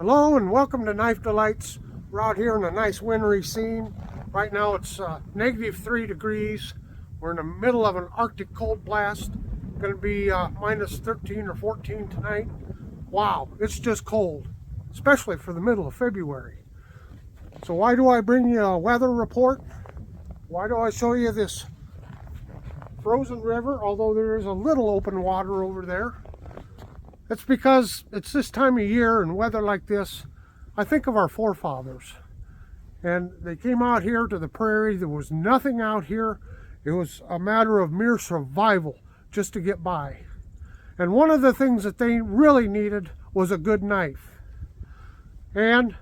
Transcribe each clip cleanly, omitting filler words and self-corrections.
Hello and welcome to Knife Delights. We're out here in a nice wintry scene. Right now it's -3 degrees. We're in the middle of an Arctic cold blast. Going to be minus 13 or 14 tonight. Wow, it's just cold, especially for the middle of February. So why do I bring you a weather report? Why do I show you this frozen river, although there is a little open water over there? It's because it's this time of year and weather like this, I think of our forefathers. And they came out here to the prairie. There was nothing out here. It was a matter of mere survival just to get by. And one of the things that they really needed was a good knife. And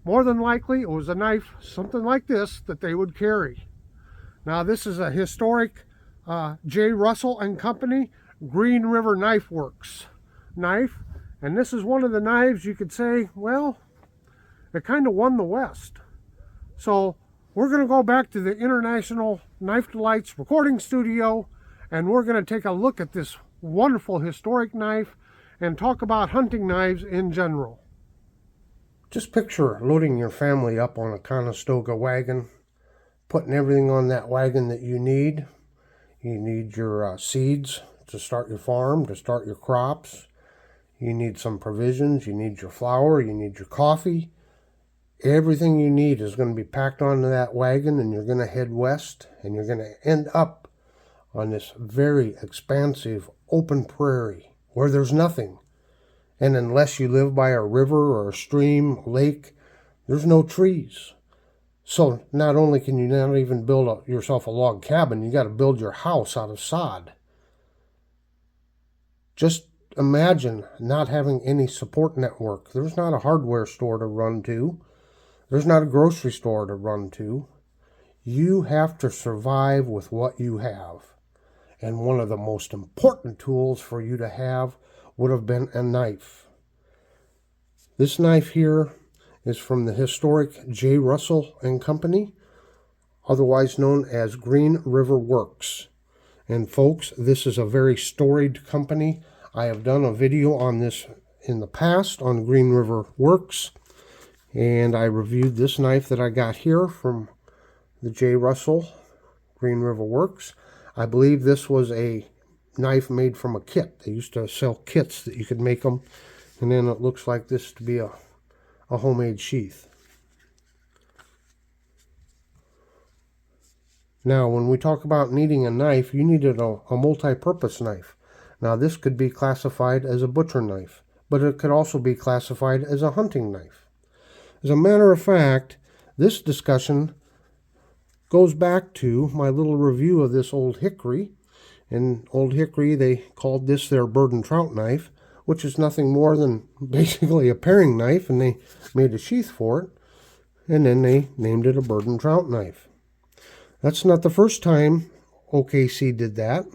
more than likely, it was a knife, something like this, that they would carry. Now, this is a historic J. Russell and Company Green River Knife Works knife, and this is one of the knives you could say, well, it kind of won the West. So we're going to go back to the International Knife Delights recording studio, and we're going to take a look at this wonderful historic knife and talk about hunting knives in general. Just picture loading your family up on a Conestoga wagon, putting everything on that wagon that you need. You need your seeds to start your farm, to start your crops. You need some provisions, you need your flour, you need your coffee. Everything you need is going to be packed onto that wagon, and you're going to head west, and you're going to end up on this very expansive open prairie where there's nothing. And unless you live by a river or a stream, lake, there's no trees. So not only can you not even build yourself a log cabin, you got to build your house out of sod. Just imagine not having any support network. There's not a hardware store to run to. There's not a grocery store to run to. You have to survive with what you have. And one of the most important tools for you to have would have been a knife. This knife here is from the historic J. Russell and Company, otherwise known as Green River Works. And folks, this is a very storied company. I have done a video on this in the past on Green River Works, and I reviewed this knife that I got here from the J. Russell Green River Works. I believe this was a knife made from a kit. They used to sell kits that you could make them, and then it looks like this to be a homemade sheath. Now, when we talk about needing a knife, you needed a multi-purpose knife. Now, this could be classified as a butcher knife, but it could also be classified as a hunting knife. As a matter of fact, this discussion goes back to my little review of this old Hickory. And old Hickory, they called this their bird and trout knife, which is nothing more than basically a paring knife, and they made a sheath for it, and then they named it a bird and trout knife. That's not the first time OKC did that.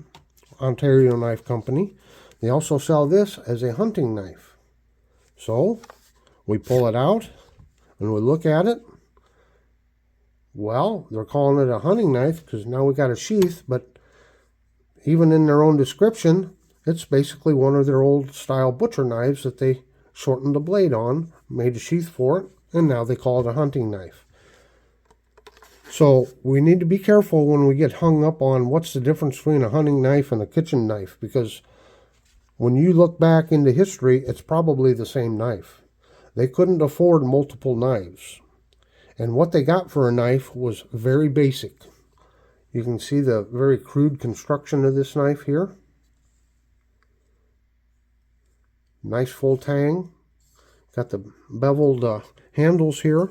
Ontario Knife Company. They also sell this as a hunting knife. So we pull it out and we look at it. Well, they're calling it a hunting knife because now we got a sheath, but even in their own description, it's basically one of their old style butcher knives that they shortened the blade on, made a sheath for it, and now they call it a hunting knife. So we need to be careful when we get hung up on what's the difference between a hunting knife and a kitchen knife, because when you look back into history, it's probably the same knife. They couldn't afford multiple knives. And what they got for a knife was very basic. You can see the very crude construction of this knife here. Nice full tang. Got the beveled handles here.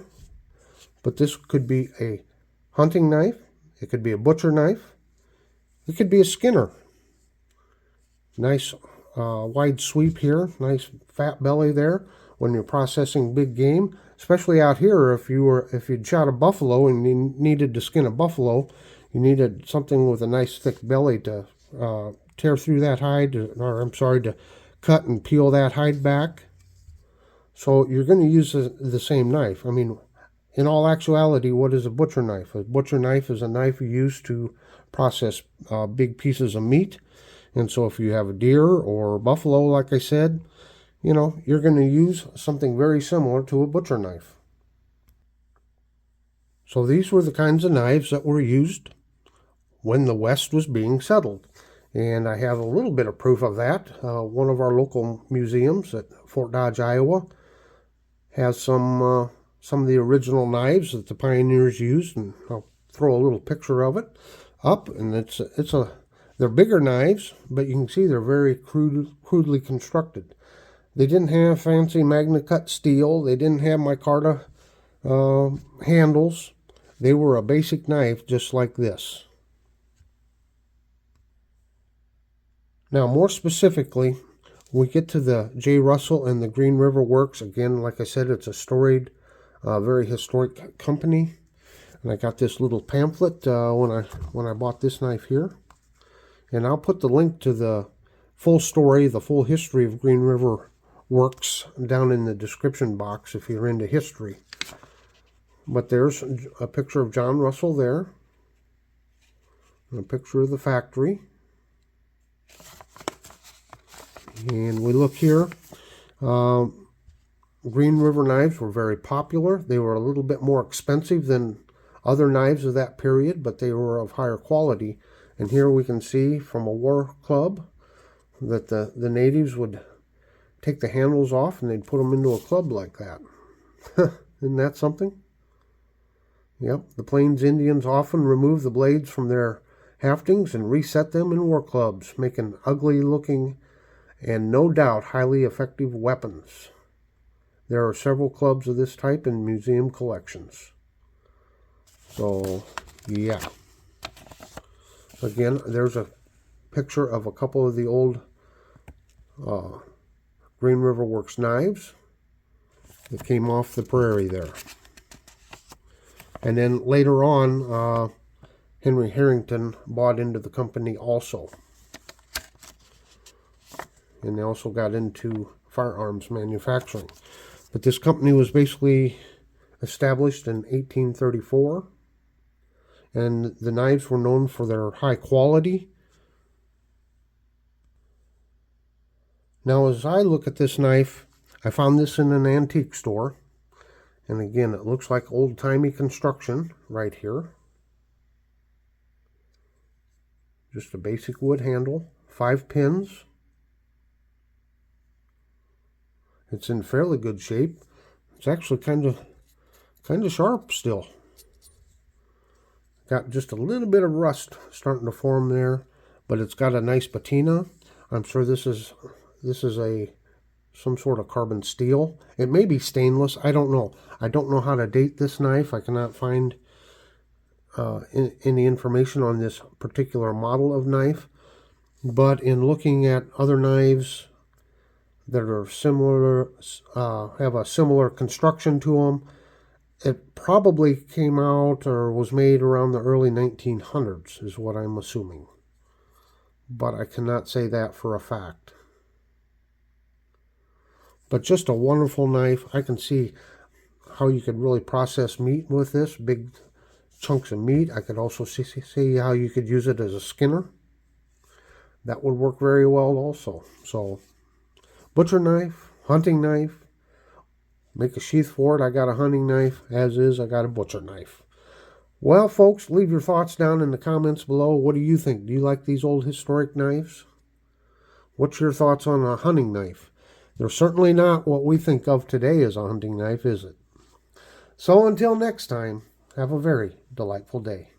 But this could be a hunting knife, it could be a butcher knife, it could be a skinner. Nice wide sweep here, nice fat belly there when you're processing big game, especially out here if you'd shot a buffalo and you needed to skin a buffalo, you needed something with a nice thick belly to tear through that hide, to cut and peel that hide back. So you're going to use the same knife. I mean, in all actuality, what is a butcher knife? A butcher knife is a knife used to process big pieces of meat. And so if you have a deer or buffalo, like I said, you know, you're going to use something very similar to a butcher knife. So these were the kinds of knives that were used when the West was being settled. And I have a little bit of proof of that. One of our local museums at Fort Dodge, Iowa, has some of the original knives that the pioneers used, and I'll throw a little picture of it up. And they're bigger knives, but you can see they're very crudely constructed. They didn't have fancy Magna cut steel. They didn't have micarta handles. They were a basic knife just like this. Now, more specifically, we get to the J. Russell and the Green River Works. Again, like I said, it's a storied, very historic company. And I got this little pamphlet when I bought this knife here. And I'll put the link to the full story, the full history of Green River Works down in the description box if you're into history. But there's a picture of John Russell there. And a picture of the factory. And we look here. Green River knives were very popular. They were a little bit more expensive than other knives of that period, but they were of higher quality. And here we can see from a war club that the natives would take the handles off and they'd put them into a club like that. Isn't that something? Yep, the Plains Indians often removed the blades from their haftings and reset them in war clubs, making ugly looking and no doubt highly effective weapons. There are several clubs of this type in museum collections. So, yeah. Again, there's a picture of a couple of the old Green River Works knives that came off the prairie there. And then later on, Henry Harrington bought into the company also. And they also got into firearms manufacturing. But this company was basically established in 1834. And the knives were known for their high quality. Now, as I look at this knife, I found this in an antique store. And again, it looks like old-timey construction right here. Just a basic wood handle, 5 pins. It's in fairly good shape. It's actually kind of sharp still. Got just a little bit of rust starting to form there, but it's got a nice patina. I'm sure this is some sort of carbon steel. It may be stainless. I don't know. I don't know how to date this knife. I cannot find any information on this particular model of knife. But in looking at other knives that are similar, have a similar construction to them, it probably came out or was made around the early 1900s, is what I'm assuming. But I cannot say that for a fact. But just a wonderful knife. I can see how you could really process meat with this, big chunks of meat. I could also see how you could use it as a skinner. That would work very well also. So, butcher knife, hunting knife, make a sheath for it. I got a hunting knife, as is, I got a butcher knife. Well, folks, leave your thoughts down in the comments below. What do you think? Do you like these old historic knives? What's your thoughts on a hunting knife? They're certainly not what we think of today as a hunting knife, is it? So until next time, have a very delightful day.